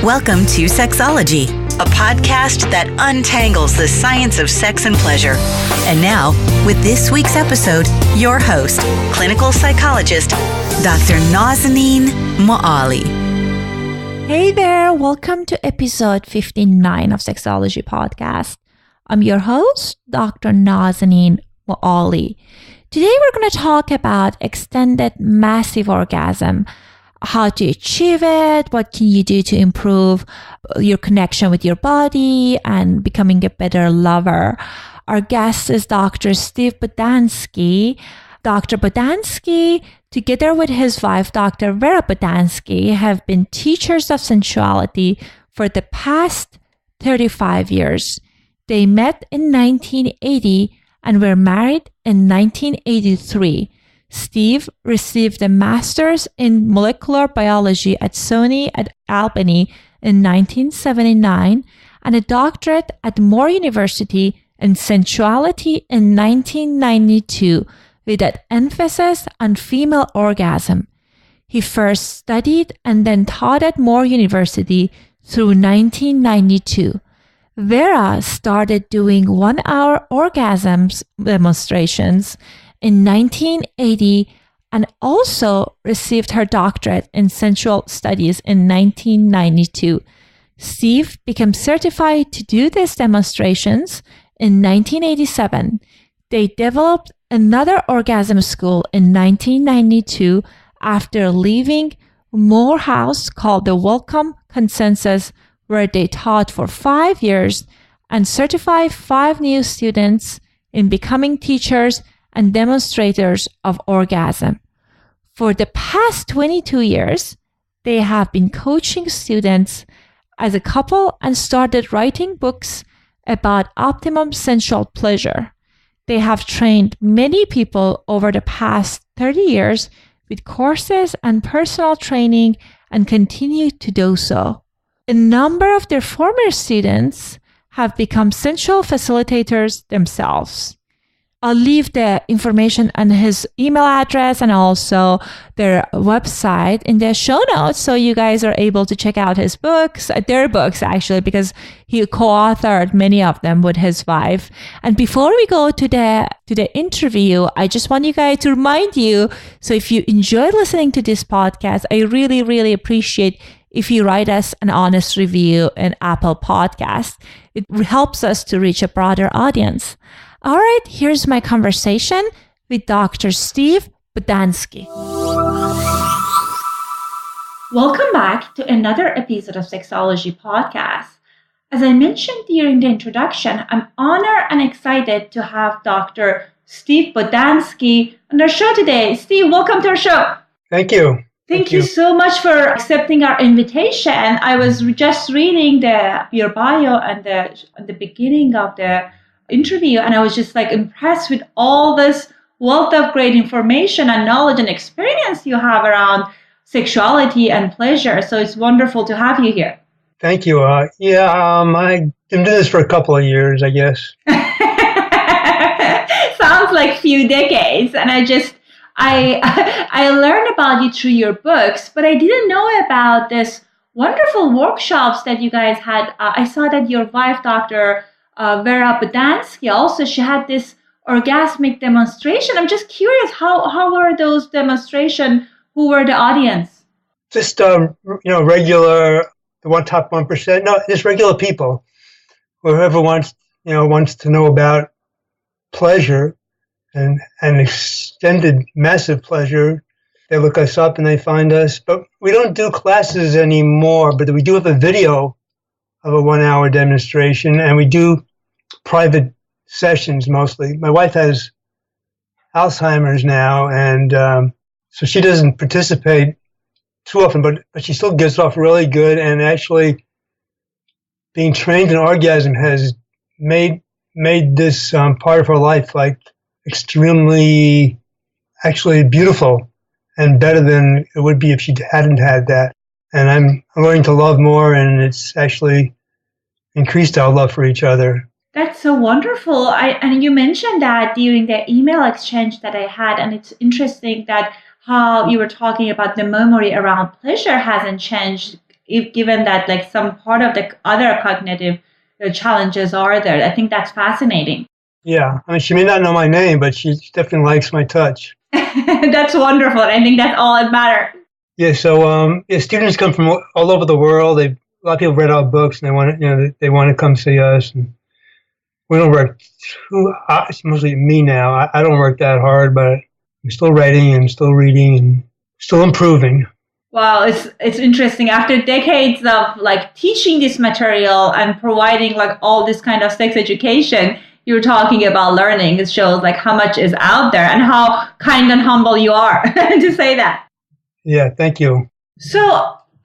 Welcome to Sexology, a podcast that untangles the science of sex and pleasure. And now, with this week's episode, your host, clinical psychologist, Dr. Nazanin Moali. Hey there, welcome to episode 59 of Sexology Podcast. I'm your host, Dr. Nazanin Moali. Today we're going to talk about extended massive orgasm, how to achieve it, what can you do to improve your connection with your body and becoming a better lover. Our guest is Dr. Steve Bodansky. Dr. Bodansky, together with his wife, Dr. Vera Bodansky, have been teachers of sensuality for the past 35 years. They met in 1980 and were married in 1983. Steve received a master's in molecular biology at SUNY at Albany in 1979 and a doctorate at Moore University in sensuality in 1992 with an emphasis on female orgasm. He first studied and then taught at Moore University through 1992. Vera started doing 1-hour orgasms demonstrations in 1980 and also received her doctorate in sensual studies in 1992. Steve became certified to do these demonstrations in 1987. They developed another orgasm school in 1992 after leaving Morehouse called the Welcome Consensus, where they taught for 5 years and certified 5 new students in becoming teachers and demonstrators of orgasm. For the past 22 years, they have been coaching students as a couple and started writing books about optimum sensual pleasure. They have trained many people over the past 30 years with courses and personal training and continue to do so. A number of their former students have become sensual facilitators themselves. I'll leave the information on his email address and also their website in the show notes so you guys are able to check out his books, their books actually, because he co-authored many of them with his wife. And before we go to the interview, I just want you guys to remind you, so if you enjoy listening to this podcast, I really, really appreciate if you write us an honest review in Apple Podcasts. It helps us to reach a broader audience. All right, here's my conversation with Dr. Steve Bodansky. Welcome back to another episode of Sexology Podcast. As I mentioned during the introduction, I'm honored and excited to have Dr. Steve Bodansky on our show today. Steve, welcome to our show. Thank you. Thank you so much for accepting our invitation. I was just reading your bio and the beginning of the interview, and I was just impressed with all this wealth of great information and knowledge and experience you have around sexuality and pleasure. So it's wonderful to have you here. Thank you. I've been doing this for a couple of years, I guess. Sounds like few decades. And I learned about you through your books, but I didn't know about this wonderful workshops that you guys had. I saw that your wife, Dr. Vera Bodansky, also, she had this orgasmic demonstration. I'm just curious, how were those demonstrations? Who were the audience? Just regular, the top 1%. No, just regular people. Whoever wants to know about pleasure and extended massive pleasure, they look us up and they find us. But we don't do classes anymore, but we do have a video of a 1-hour demonstration, and we do private sessions mostly. My wife has Alzheimer's now, and so she doesn't participate too often, but she still gets off really good. And actually, being trained in orgasm has made this part of her life extremely, actually beautiful and better than it would be if she hadn't had that. And I'm learning to love more, and it's actually increased our love for each other. That's so wonderful. And you mentioned that during the email exchange that I had, and it's interesting that how you were talking about the memory around pleasure hasn't changed if given that like some part of the other cognitive challenges are there. I think that's fascinating. Yeah, I mean, she may not know my name, but she definitely likes my touch. That's wonderful. I think that's all that matters. Yeah, so students come from all over the world. A lot of people read our books, and they want to come see us. And we don't work it's mostly me now. I don't work that hard, but I'm still writing and still reading and still improving. Wow, it's interesting. After decades of like teaching this material and providing like all this kind of sex education, you're talking about learning. It shows like how much is out there and how kind and humble you are to say that. Yeah, thank you. So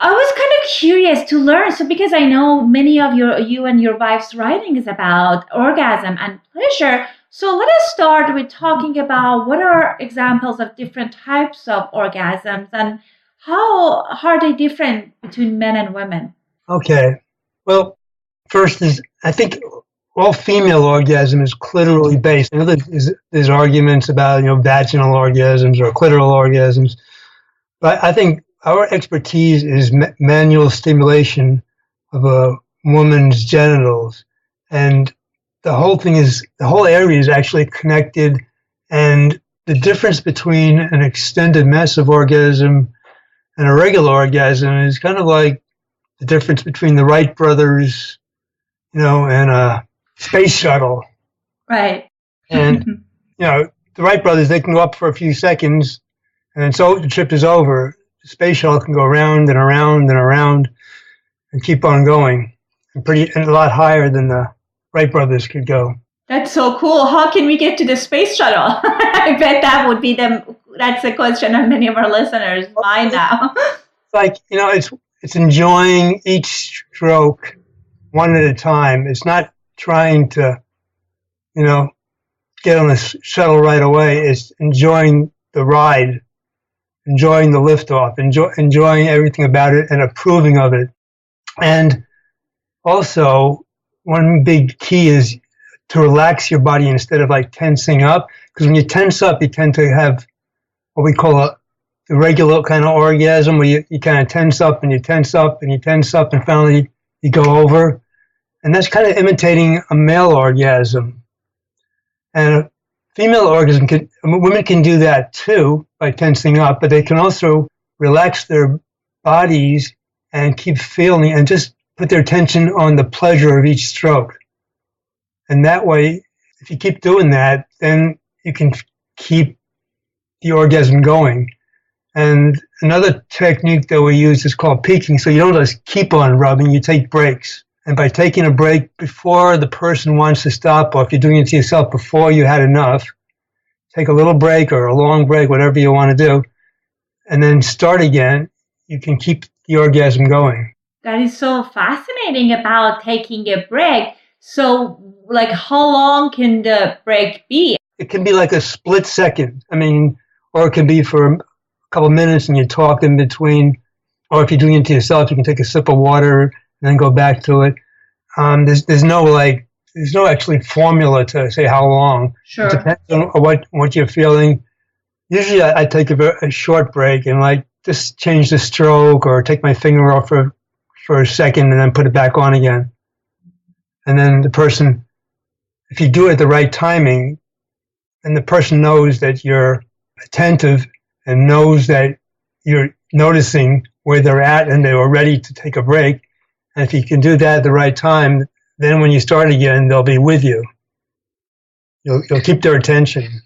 I was kind of curious to learn. So because I know many of you and your wife's writing is about orgasm and pleasure. So let us start with talking about what are examples of different types of orgasms and how are they different between men and women? Okay. Well, first is, I think all female orgasm is clitorally based. I know there's arguments about, vaginal orgasms or clitoral orgasms. But I think our expertise is manual stimulation of a woman's genitals. And the whole area is actually connected. And the difference between an extended massive orgasm and a regular orgasm is kind of like the difference between the Wright brothers, and a space shuttle. Right. And, the Wright brothers, they can go up for a few seconds, and so the trip is over. The space shuttle can go around and around and around and keep on going, and a lot higher than the Wright brothers could go. That's so cool. How can we get to the space shuttle? I bet that would be that's a question on many of our listeners' mind now. Like, it's enjoying each stroke one at a time. It's not trying to, get on the shuttle right away. It's enjoying the ride, enjoying the liftoff, enjoying everything about it and approving of it. And also, one big key is to relax your body instead of like tensing up. Because when you tense up, you tend to have what we call the regular kind of orgasm, where you kind of tense up and you tense up and you tense up and finally you go over. And that's kind of imitating a male orgasm. And a female orgasm, women can do that too by tensing up, but they can also relax their bodies and keep feeling and just put their attention on the pleasure of each stroke. And that way, if you keep doing that, then you can keep the orgasm going. And another technique that we use is called peaking. So you don't just keep on rubbing, you take breaks. And by taking a break before the person wants to stop, or if you're doing it to yourself before you had enough, take a little break or a long break, whatever you want to do, and then start again, you can keep the orgasm going. That is so fascinating about taking a break. So, like, how long can the break be? It can be like a split second. Or it can be for a couple of minutes and you talk in between. Or if you're doing it to yourself, you can take a sip of water and then go back to it. There's no actually formula to say how long. Sure. It depends on what you're feeling. Usually I take a short break and like just change the stroke or take my finger off for a second and then put it back on again. And then the person, if you do it at the right timing, then the person knows that you're attentive and knows that you're noticing where they're at and they were ready to take a break. And if you can do that at the right time, then when you start again, they'll be with you. You'll keep their attention.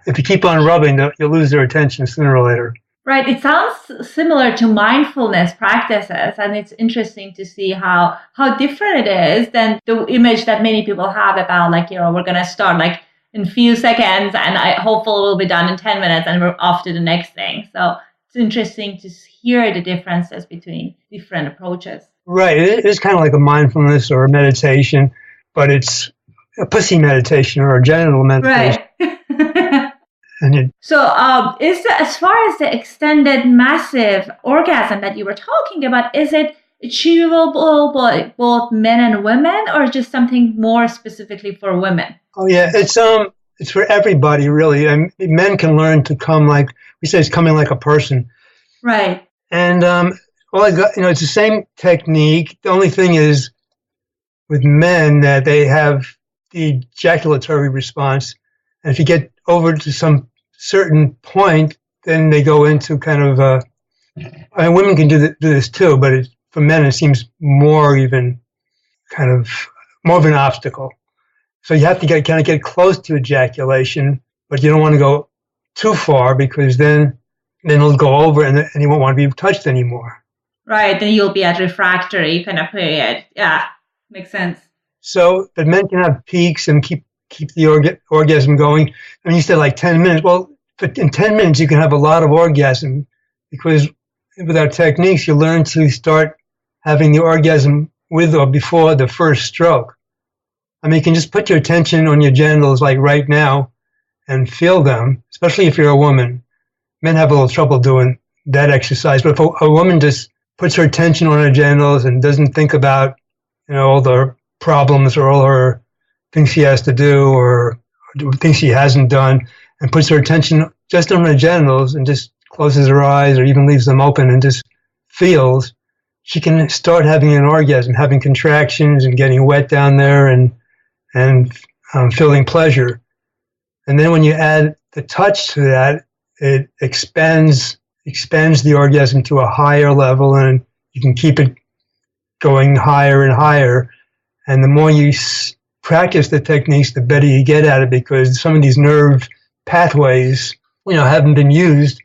If you keep on rubbing, you'll lose their attention sooner or later. Right. It sounds similar to mindfulness practices. And it's interesting to see how different it is than the image that many people have about like, we're going to start like in a few seconds and hopefully we'll be done in 10 minutes and we're off to the next thing. So it's interesting to hear the differences between different approaches. Right. It is kind of like a mindfulness or a meditation, but it's a pussy meditation or a genital meditation. Right. So, as far as the extended massive orgasm that you were talking about, is it achievable by both men and women, or just something more specifically for women? Oh yeah, it's for everybody really. Men can learn to come like we say, it's coming like a person. Right. And Well, it's the same technique. The only thing is with men that they have the ejaculatory response. And if you get over to some certain point, then they go into kind of, women can do this too, but for men, it seems more even kind of more of an obstacle. So you have to get close to ejaculation, but you don't want to go too far because then it'll go over and you won't want to be touched anymore. Right, then you'll be at refractory kind of period. Yeah, makes sense. So, but men can have peaks and keep the orgasm going. I mean, you said like 10 minutes. Well, in 10 minutes, you can have a lot of orgasm because with our techniques, you learn to start having the orgasm with or before the first stroke. I mean, you can just put your attention on your genitals like right now and feel them, especially if you're a woman. Men have a little trouble doing that exercise, but if a woman just puts her attention on her genitals and doesn't think about, all the problems or all her things she has to do or things she hasn't done, and puts her attention just on her genitals and just closes her eyes or even leaves them open and just feels, she can start having an orgasm, having contractions and getting wet down there and feeling pleasure. And then when you add the touch to that, it expands the orgasm to a higher level, and you can keep it going higher and higher. And the more you practice the techniques, the better you get at it, because some of these nerve pathways, haven't been used,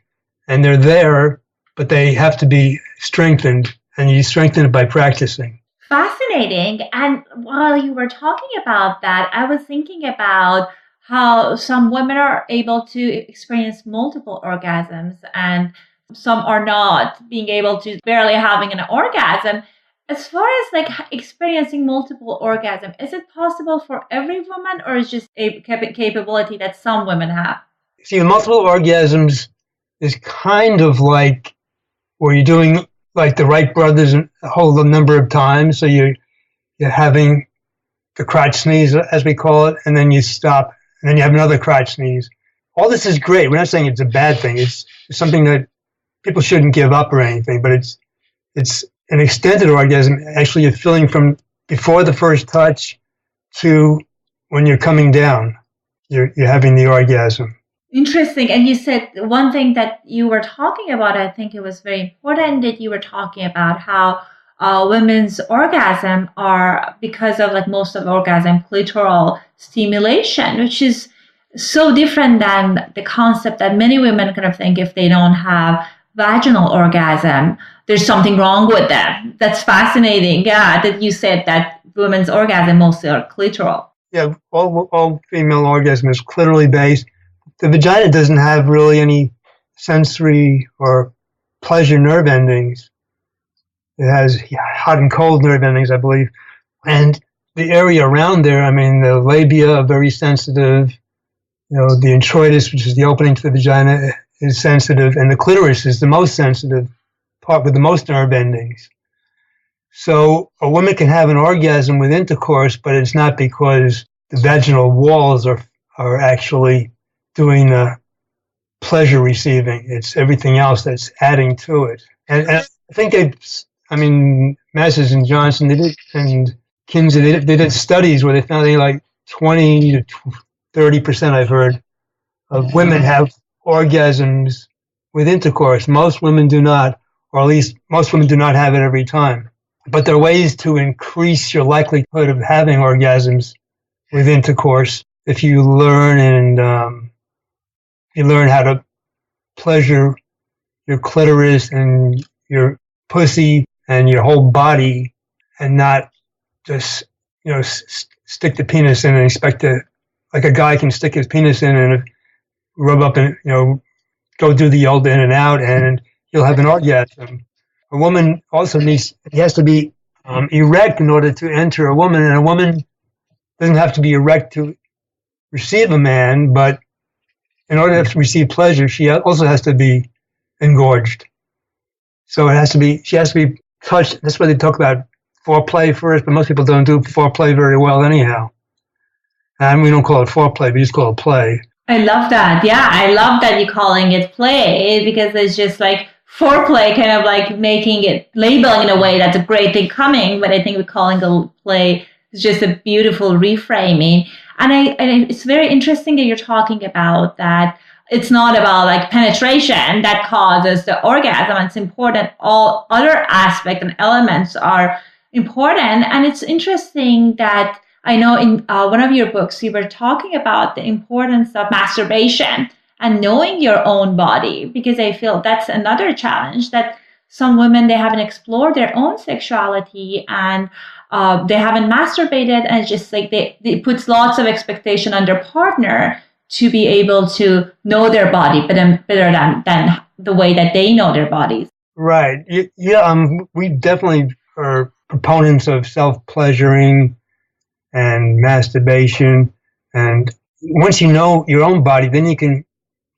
and they're there, but they have to be strengthened, and you strengthen it by practicing. Fascinating. And while you were talking about that, I was thinking about how some women are able to experience multiple orgasms and some are not, being able to barely having an orgasm. As far as like experiencing multiple orgasm, is it possible for every woman, or is just a capability that some women have? See, multiple orgasms is kind of like where you're doing like the Wright brothers a whole number of times. So you're having the crotch sneeze, as we call it, and then you stop, and then you have another crotch sneeze. All this is great. We're not saying it's a bad thing. It's something that people shouldn't give up or anything, but it's an extended orgasm. Actually, you're feeling from before the first touch to when you're coming down, you're having the orgasm. Interesting. And you said one thing that you were talking about, I think it was very important, that you were talking about how women's orgasm are, because of like most of orgasm, clitoral stimulation, which is so different than the concept that many women kind of think if they don't have vaginal orgasm, there's something wrong with them. That's fascinating. Yeah, that you said that women's orgasm mostly are clitoral. Yeah, all female orgasm is clitorally based. The vagina doesn't have really any sensory or pleasure nerve endings. It has hot and cold nerve endings, I believe. And the area around there, I mean, the labia are very sensitive. The introitus, which is the opening to the vagina, is sensitive. And the clitoris is the most sensitive part with the most nerve endings. So a woman can have an orgasm with intercourse, but it's not because the vaginal walls are actually doing the pleasure receiving. It's everything else that's adding to it. And I think Masters and Johnson, and Kinsey, they did studies where they found like 20 to 30%, I've heard, of women have orgasms with intercourse. Most women do not, or at least most women do not have it every time. But there are ways to increase your likelihood of having orgasms with intercourse if you learn how to pleasure your clitoris and your pussy and your whole body, and not just stick the penis in and expect to, like a guy can stick his penis in and rub up and go do the old in and out and he'll have an orgasm. A woman also has to be erect in order to enter a woman, and a woman doesn't have to be erect to receive a man, but in order to receive pleasure, she also has to be engorged. So she has to be touched. That's why they talk about foreplay first, but most people don't do foreplay very well anyhow. And we don't call it foreplay, we just call it play. I love that. Yeah, I love that you're calling it play, because it's just like foreplay, kind of like making it, labeling in a way that's a great thing coming, but I think we're calling the play is just a beautiful reframing. And it's very interesting that you're talking about that. It's not about like penetration that causes the orgasm. It's important. All other aspects and elements are important. And it's interesting that I know in one of your books, you were talking about the importance of masturbation and knowing your own body, because I feel that's another challenge that some women, they haven't explored their own sexuality and they haven't masturbated, and it's just like they puts lots of expectation on their partner to be able to know their body better than the way that they know their bodies. Right. Yeah. We definitely are proponents of self-pleasuring and masturbation. And once you know your own body, then you can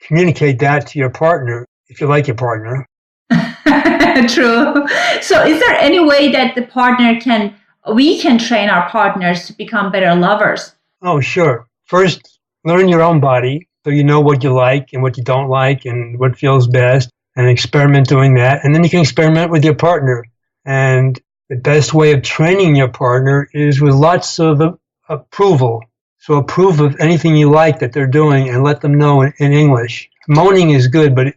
communicate that to your partner if you like your partner. True. So is there any way that we can train our partners to become better lovers? Oh, sure. First, learn your own body so you know what you like and what you don't like and what feels best, and experiment doing that. And then you can experiment with your partner. And the best way of training your partner is with lots of approval. So approve of anything you like that they're doing and let them know in English. Moaning is good, but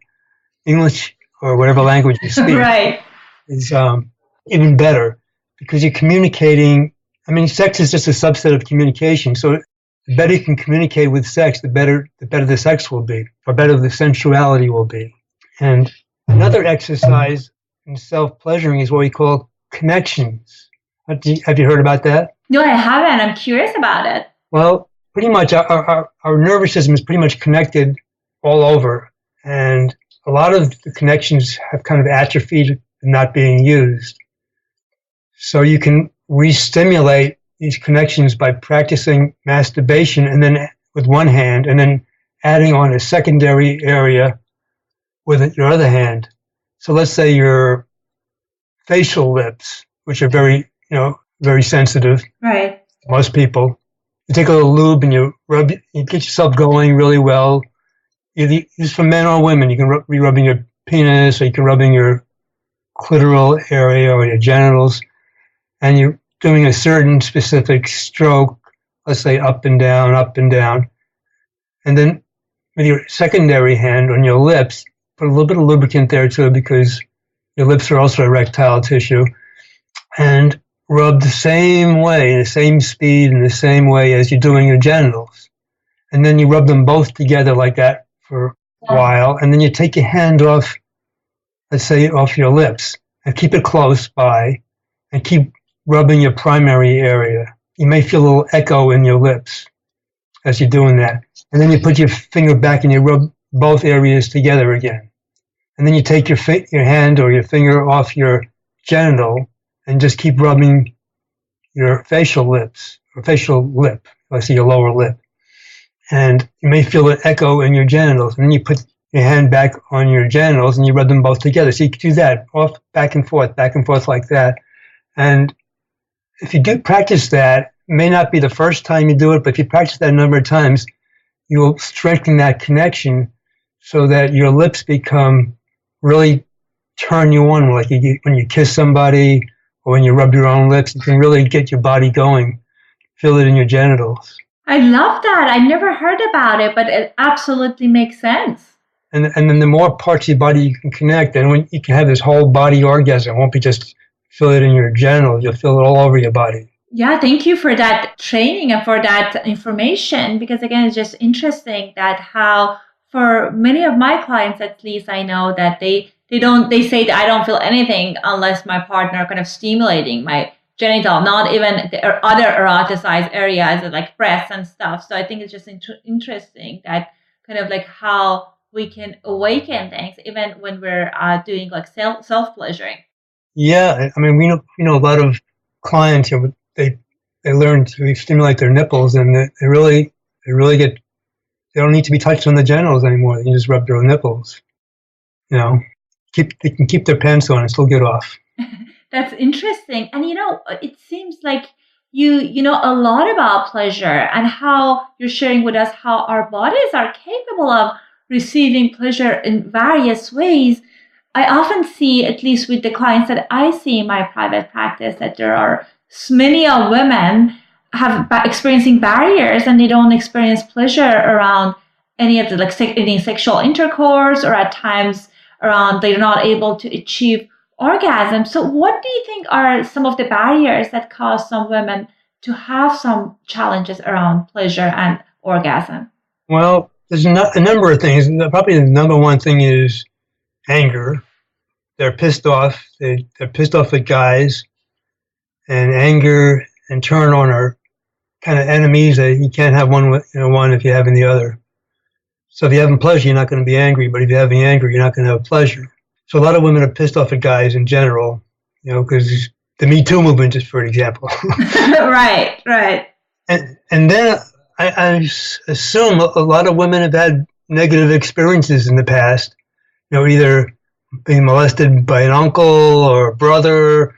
English or whatever language you speak right. is even better, because you're communicating. I mean, sex is just a subset of communication. So the better you can communicate with sex, the better the sex will be, or better the sensuality will be. And another exercise in self-pleasuring is what we call connections. Have you heard about that? No, I haven't. I'm curious about it. Well, pretty much our nervous system is pretty much connected all over. And a lot of the connections have kind of atrophied and not being used. So you can re-stimulate these connections by practicing masturbation and then with one hand, and then adding on a secondary area with your other hand. So let's say your facial lips, which are very sensitive. Right. To most people. You take a little lube and you get yourself going really well. Either for men or women. You can be rubbing your penis, or you can rubbing your clitoral area or your genitals, and you're doing a certain specific stroke, let's say up and down, and then with your secondary hand on your lips, put a little bit of lubricant there too, because your lips are also erectile tissue, and rub the same way, the same speed, and the same way as you're doing your genitals. And then you rub them both together like that for a while, and then you take your hand off, let's say off your lips, and keep it close by, and keep rubbing your primary area. You may feel a little echo in your lips as you're doing that. And then you put your finger back and you rub both areas together again. And then you take your hand or your finger off your genital and just keep rubbing your facial lips, or facial lip, let's say your lower lip. And you may feel an echo in your genitals. And then you put your hand back on your genitals and you rub them both together. So you can do that, back and forth like that. And if you do practice that, it may not be the first time you do it, but if you practice that a number of times, you will strengthen that connection so that your lips really turn you on. Like when you kiss somebody or when you rub your own lips, you can really get your body going, feel it in your genitals. I love that. I've never heard about it, but it absolutely makes sense. And then the more parts of your body you can connect, and when you can have this whole body orgasm, it won't be just feel it in your genitals, you'll feel it all over your body. Yeah, thank you for that training and for that information, because again, it's just interesting that how for many of my clients, at least I know that they say that I don't feel anything unless my partner kind of stimulating my genital, not even the other eroticized areas like breasts and stuff. So I think it's just interesting that kind of like how we can awaken things even when we're doing like self-pleasuring. Yeah, I mean, we know a lot of clients, they learn to stimulate their nipples, and they really get, they don't need to be touched on the genitals anymore. They can just rub their own nipples. They can keep their pants on and still get off. That's interesting. And it seems like you know a lot about pleasure and how you're sharing with us how our bodies are capable of receiving pleasure in various ways. I often see, at least with the clients that I see in my private practice, that there are many women experiencing barriers, and they don't experience pleasure around any of the any sexual intercourse, or at times around they're not able to achieve orgasm. So what do you think are some of the barriers that cause some women to have some challenges around pleasure and orgasm? Well, there's a number of things. Probably the number one thing is anger. They're pissed off. They're pissed off at guys. And anger and turn on are kind of enemies. That you can't have one if you're having the other. So if you're having pleasure, you're not going to be angry. But if you're having anger, you're not going to have pleasure. So a lot of women are pissed off at guys in general, because the Me Too movement, just for an example. Right. And then I assume a lot of women have had negative experiences in the past, either being molested by an uncle or a brother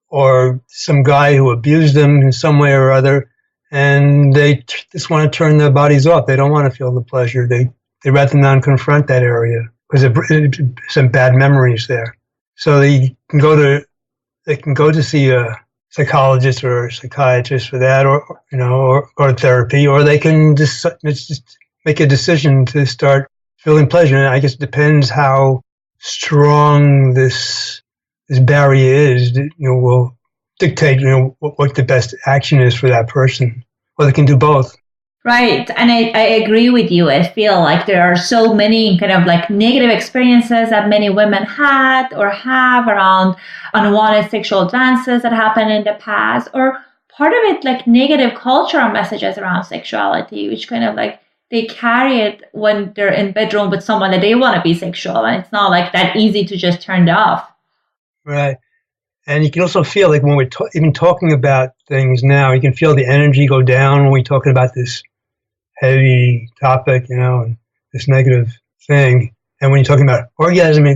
or some guy who abused them in some way or other, and they just want to turn their bodies off. They don't want to feel the pleasure. They rather not confront that area because there's some bad memories there. So they can go to see a psychologist or a psychiatrist for that, or go to therapy, or they can just make a decision to start feeling pleasure. And I guess it depends how strong this barrier is. Will dictate what the best action is for that person, or they can do both. Right. And I agree with you. I feel like there are so many kind of negative experiences that many women had or have around unwanted sexual advances that happened in the past, or part of it negative cultural messages around sexuality, which kind of they carry it when they're in bedroom with someone that they want to be sexual, and it's not that easy to just turn it off. Right. And you can also feel when we're even talking about things now, you can feel the energy go down when we're talking about this heavy topic, and this negative thing. And when you're talking about orgasm,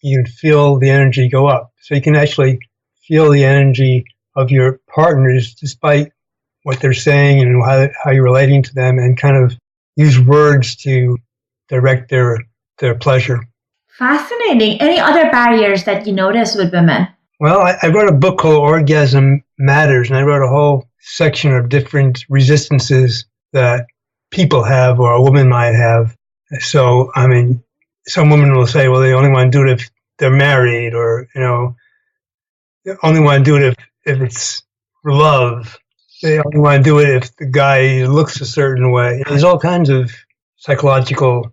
you can feel the energy go up. So you can actually feel the energy of your partners despite what they're saying and how you're relating to them, and kind of use words to direct their pleasure. Fascinating. Any other barriers that you notice with women? Well, I wrote a book called Orgasm Matters, and I wrote a whole section of different resistances that people have or a woman might have. So, some women will say, well, they only want to do it if they're married, or, they only want to do it if it's love. They only want to do it if the guy looks a certain way. There's all kinds of psychological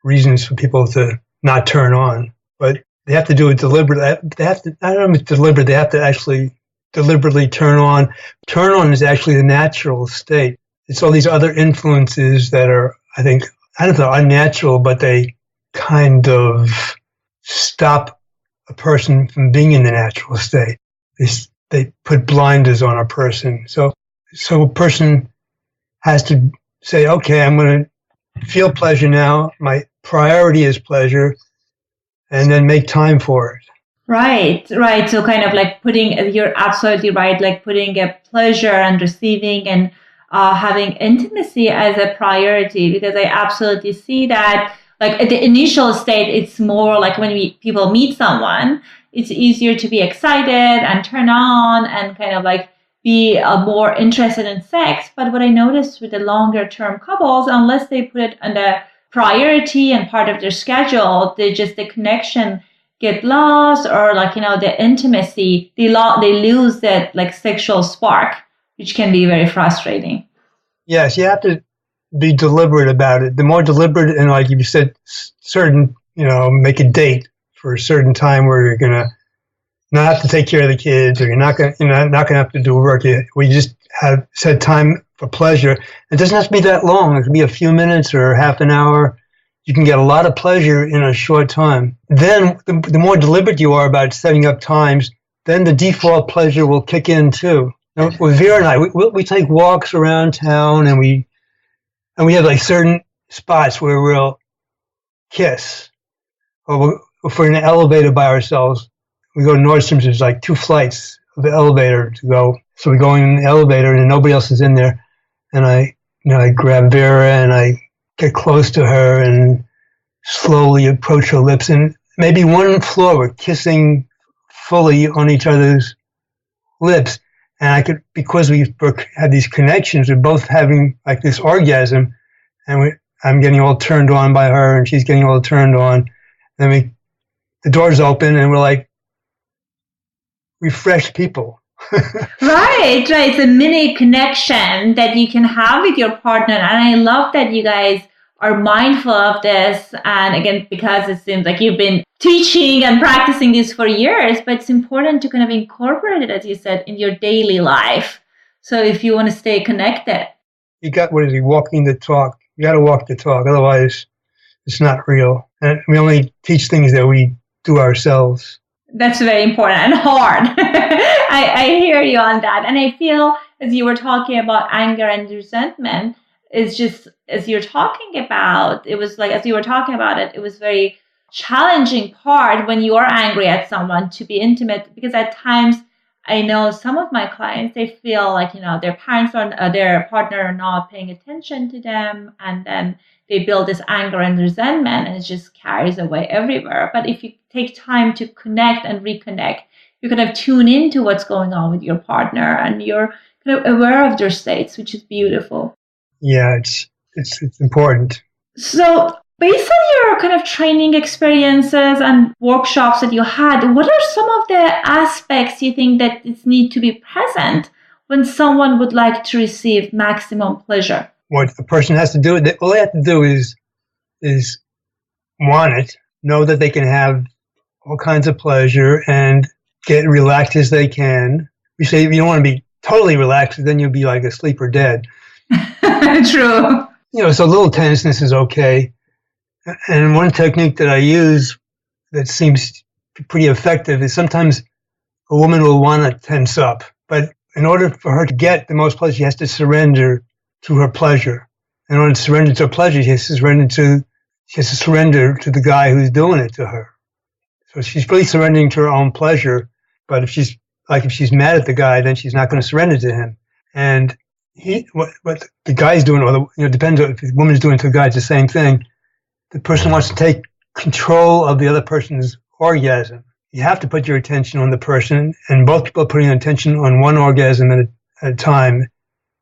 reasons for people to not turn on, but they have to do it deliberately. I don't know if it's deliberate. They have to actually deliberately turn on. Turn on is actually the natural state. It's all these other influences that are, I think, I don't know, unnatural, but they kind of stop a person from being in the natural state. They put blinders on a person. So a person has to say, okay, I'm going to feel pleasure now. My priority is pleasure, and then make time for it. Right. So kind of you're absolutely right, putting a pleasure and receiving and having intimacy as a priority, because I absolutely see that at the initial state, it's more when people meet someone, it's easier to be excited and turn on and kind of be more interested in sex. But what I noticed with the longer term couples, unless they put it on the priority and part of their schedule, the connection get lost, or the intimacy, they lose that sexual spark, which can be very frustrating. Yes, you have to be deliberate about it. The more deliberate, and you said, certain, make a date for a certain time where you're gonna not have to take care of the kids, or you're not gonna have to do work. We just have set time for pleasure. It doesn't have to be that long. It can be a few minutes or half an hour. You can get a lot of pleasure in a short time. Then the more deliberate you are about setting up times, then the default pleasure will kick in too. Now, with Vera and I, we take walks around town, and we have certain spots where we'll kiss, or if we're in an elevator by ourselves, we go to Nordstrom's. There's 2 flights of the elevator to go, so we go in the elevator and nobody else is in there, and I grab Vera and I get close to her and slowly approach her lips, and maybe one floor we're kissing fully on each other's lips. And I could, because we had these connections, we're both having like this orgasm, and I'm getting all turned on by her, and she's getting all turned on. Then the doors open, and we're like refreshed people. Right. It's a mini connection that you can have with your partner. And I love that you guys are mindful of this. And again, because it seems like you've been teaching and practicing this for years, but it's important to kind of incorporate it, as you said, in your daily life. So if you want to stay connected. You got, walking the talk. You got to walk the talk. Otherwise, it's not real. And we only teach things that we do ourselves. That's very important and hard. I hear you on that. And I feel, as you were talking about anger and resentment, it's just, as you're talking about, it was like, as you were talking about it, it was very challenging part when you are angry at someone to be intimate, because at times I know some of my clients, they feel like, their parents or their partner are not paying attention to them. And then they build this anger and resentment, and it just carries away everywhere. But if you take time to connect and reconnect, you kind of tune into what's going on with your partner, and you're kind of aware of their states, which is beautiful. Yeah, it's important. So based on your kind of training experiences and workshops that you had, what are some of the aspects you think that need to be present when someone would like to receive maximum pleasure? What the person has to do, all they have to do is want it, know that they can have all kinds of pleasure and get relaxed as they can. We say if you don't want to be totally relaxed, then you'll be like asleep or dead. True. So a little tenseness is okay. And one technique that I use that seems pretty effective is sometimes a woman will want to tense up, but in order for her to get the most pleasure, she has to surrender to her pleasure. In order to surrender to her pleasure, she has to surrender to the guy who's doing it to her. So she's really surrendering to her own pleasure. But if she's mad at the guy, then she's not going to surrender to him. And what the guy's doing, or depends on if the woman's doing to the guy, it's the same thing. The person wants to take control of the other person's orgasm. You have to put your attention on the person, and both people are putting attention on one orgasm at a time,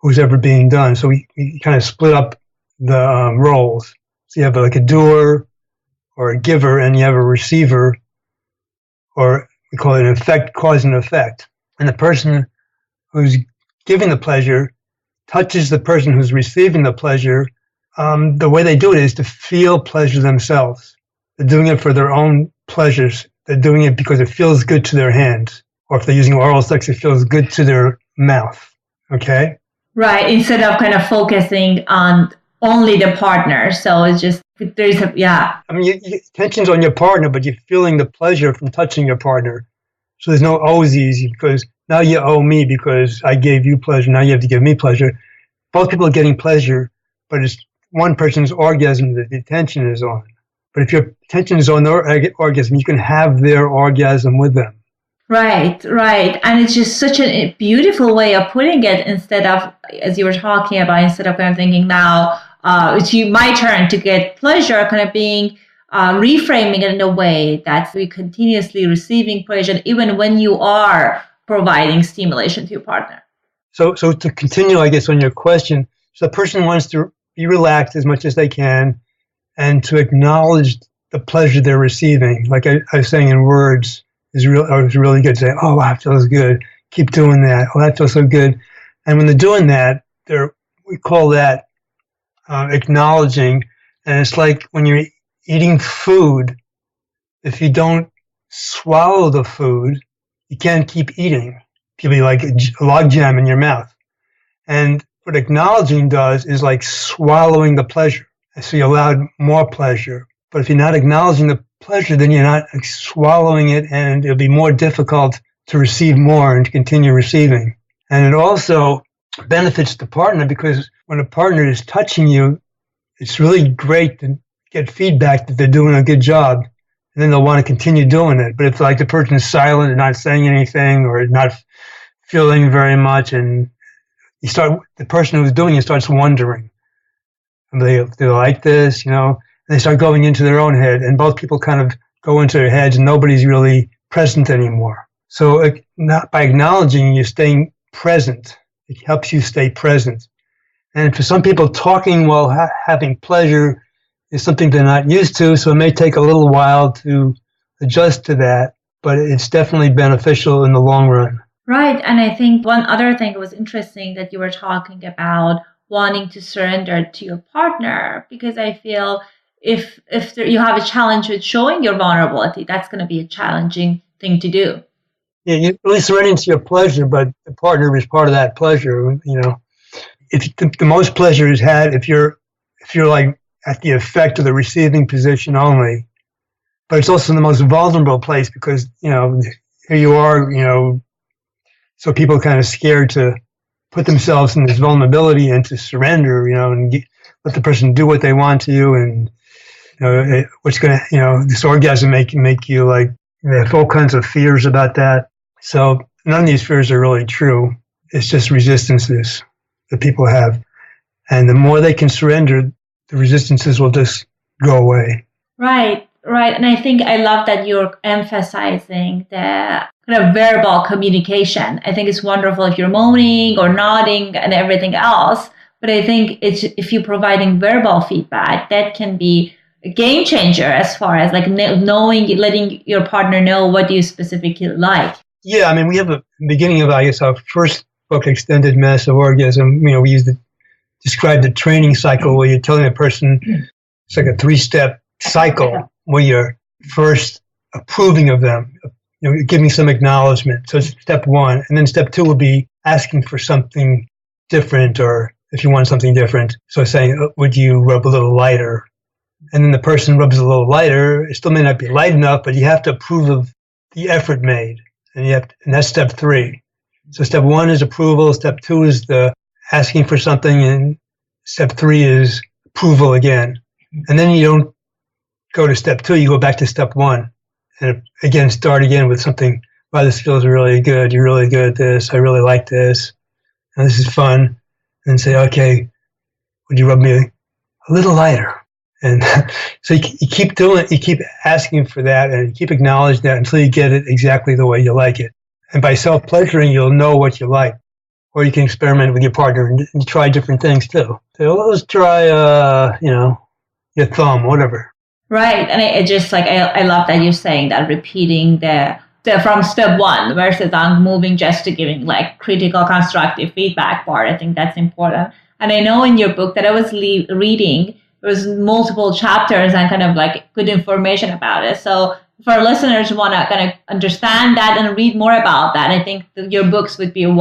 who's ever being done. So we kind of split up the roles. So you have like a doer or a giver, and you have a receiver, or we call it an effect, cause and effect. And the person who's giving the pleasure touches the person who's receiving the pleasure. The way they do it is to feel pleasure themselves. They're doing it for their own pleasures. They're doing it because it feels good to their hands. Or if they're using oral sex, it feels good to their mouth. Okay? Right. Instead of kind of focusing on only the partner. So it's just, I mean, attention's on your partner, but you're feeling the pleasure from touching your partner. So there's no always easy, because now you owe me because I gave you pleasure. Now you have to give me pleasure. Both people are getting pleasure, but it's one person's orgasm that the attention is on. But if your attention is on their orgasm, you can have their orgasm with them. Right. And it's just such a beautiful way of putting it, instead of, as you were talking about, instead of kind of thinking now, it's my turn to get pleasure, kind of being, reframing it in a way that we continuously receiving pleasure, even when you are providing stimulation to your partner. So to continue, I guess, on your question, so the person wants to be relaxed as much as they can and to acknowledge the pleasure they're receiving. Like I was saying in words, is really good to say, oh, wow, that feels good. Keep doing that. Oh, that feels so good. And when they're doing that, we call that acknowledging. And it's like when you're eating food, if you don't swallow the food, you can't keep eating. It'll be like a log jam in your mouth. And what acknowledging does is like swallowing the pleasure. So you're allowed more pleasure. But if you're not acknowledging the pleasure, then you're not swallowing it, and it'll be more difficult to receive more and to continue receiving. And it also benefits the partner, because when a partner is touching you, it's really great to get feedback that they're doing a good job, and then they'll want to continue doing it. But if like the person is silent and not saying anything or not feeling very much, and the person who's doing it starts wondering, and they like this, and they start going into their own head, and both people kind of go into their heads and nobody's really present anymore. So not by acknowledging, you're staying present. It helps you stay present. And for some people, talking while having pleasure is something they're not used to, so it may take a little while to adjust to that, but it's definitely beneficial in the long run. Right. And I think one other thing was interesting that you were talking about wanting to surrender to your partner, because I feel if you have a challenge with showing your vulnerability, that's going to be a challenging thing to do. Yeah, you're really surrendering to your pleasure, but the partner is part of that pleasure. If the most pleasure is had if you're like at the effect of the receiving position only, but it's also the most vulnerable place because here you are, so people are kind of scared to put themselves in this vulnerability and to surrender, and let the person do what they want to you, and what's going to, this orgasm make you like, they have all kinds of fears about that. So none of these fears are really true. It's just resistances that people have. And the more they can surrender, the resistances will just go away. Right. And I think I love that you're emphasizing the kind of verbal communication. I think it's wonderful if you're moaning or nodding and everything else. But I think if you're providing verbal feedback, that can be a game changer as far as like knowing, letting your partner know what you specifically like. Yeah, I mean, we have a beginning of, I guess, our first book, Extended Massive Orgasm. We used to describe the training cycle where you're telling a person it's like a 3-step cycle where you're first approving of them, giving some acknowledgement. So it's step 1. And then step 2 will be asking for something different, or if you want something different. So saying, would you rub a little lighter? And then the person rubs a little lighter. It still may not be light enough, but you have to approve of the effort made. And that's step 3. So step 1 is approval. Step 2 is the asking for something. And step 3 is approval again. And then you don't go to step 2. You go back to step 1. And again, start again with something. Wow, this feels really good. You're really good at this. I really like this. And this is fun. And say, okay, would you rub me a little lighter? And so you keep doing it, you keep asking for that, and you keep acknowledging that until you get it exactly the way you like it. And by self-pleasuring, you'll know what you like. Or you can experiment with your partner and try different things too. So let's try, your thumb, whatever. Right. And I just I love that you're saying that, repeating from step 1 versus moving just to giving like critical, constructive feedback part. I think that's important. And I know in your book that I was reading, there was multiple chapters and kind of like good information about it. So if our listeners who want to kind of understand that and read more about that, I think your book would be a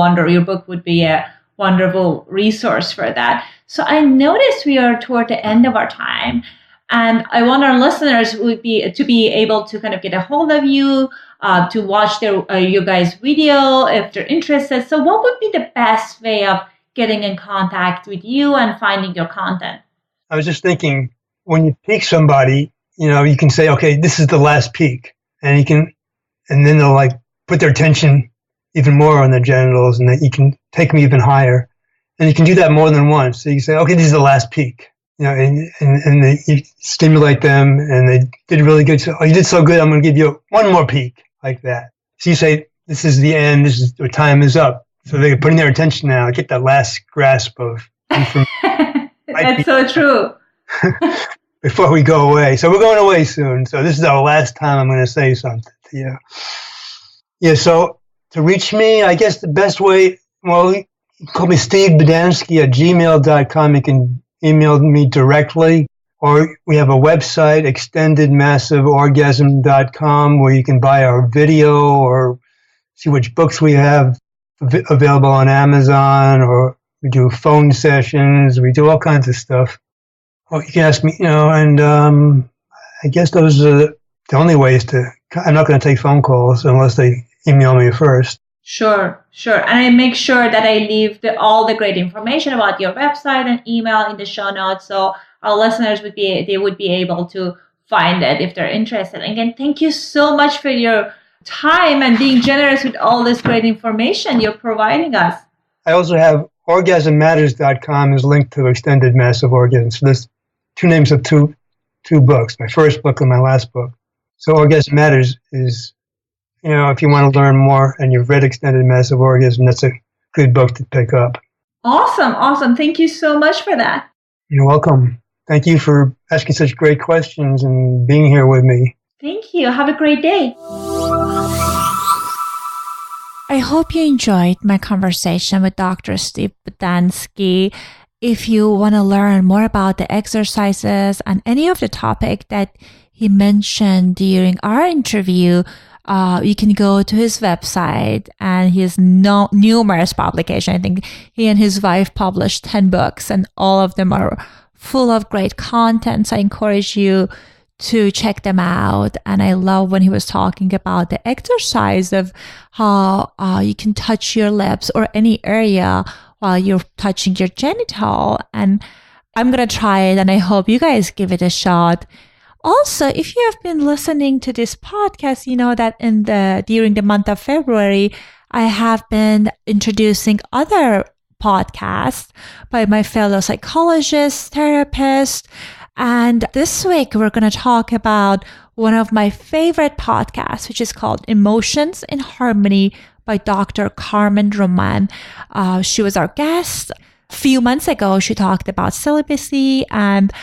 wonderful resource for that. So I noticed we are toward the end of our time, and I want our listeners to be able to kind of get a hold of you, to watch your guys' video if they're interested. So what would be the best way of getting in contact with you and finding your content? I was just thinking, when you peak somebody, you can say, okay, this is the last peak. And then they'll like put their attention even more on their genitals, and that you can take them even higher. And you can do that more than once. So you can say, okay, this is the last peak. And you stimulate them, and they did really good. So, you did so good, I'm going to give you one more peak, like that. So you say, this is the end, your time is up. So they're putting their attention now, get that last grasp of information. That's so true. Before we go away. So we're going away soon. So this is our last time I'm going to say something to you. Yeah, so to reach me, I guess the best way, you can call me Steve Bodansky at gmail.com. You can email me directly. Or we have a website, extendedmassiveorgasm.com, where you can buy our video or see which books we have available on Amazon, or we do phone sessions. We do all kinds of stuff. Well, you can ask me, and I guess those are the only ways I'm not going to take phone calls unless they email me first. Sure. And I make sure that I leave all the great information about your website and email in the show notes, so our listeners would be able to find it if they're interested. Again, thank you so much for your time and being generous with all this great information you're providing us. I also have orgasmmatters.com is linked to Extended Massive Orgasm. So there's 2 names of two books, my first book and my last book. So Orgasm Matters is, if you want to learn more and you've read Extended Massive Orgasm, that's a good book to pick up. Awesome. Thank you so much for that. You're welcome. Thank you for asking such great questions and being here with me. Thank you. Have a great day. I hope you enjoyed my conversation with Dr. Steve Bodansky. If you want to learn more about the exercises and any of the topic that he mentioned during our interview, you can go to his website, and he has numerous publications. I think he and his wife published 10 books, and all of them are full of great content. So I encourage you to check them out. And I love when he was talking about the exercise of how you can touch your lips or any area while you're touching your genital. And I'm going to try it, and I hope you guys give it a shot. Also, if you have been listening to this podcast, you know that during the month of February, I have been introducing other podcasts by my fellow psychologists, therapists. And this week, we're going to talk about one of my favorite podcasts, which is called Emotions in Harmony by Dr. Carmen Roman. She was our guest. A few months ago, she talked about celibacy, and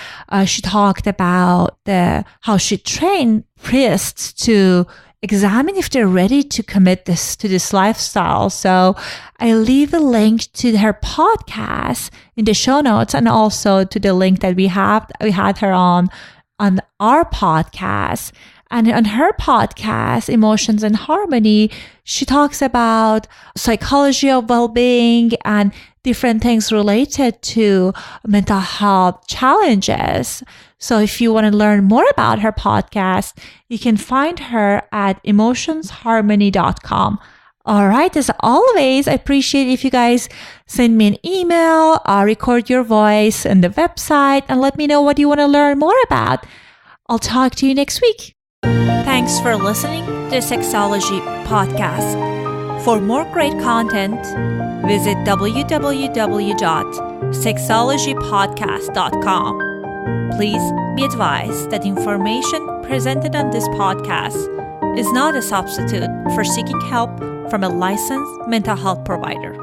she talked about how she trained priests to examine if they're ready to commit to this lifestyle. So I leave a link to her podcast in the show notes, and also to the link that we had her on our podcast. And on her podcast, Emotions in Harmony, she talks about psychology of well-being and different things related to mental health challenges. So if you want to learn more about her podcast, you can find her at emotionsharmony.com. All right. As always, I appreciate if you guys send me an email, record your voice on the website, and let me know what you want to learn more about. I'll talk to you next week. Thanks for listening to the Sexology Podcast. For more great content, visit www.sexologypodcast.com. Please be advised that information presented on this podcast is not a substitute for seeking help from a licensed mental health provider.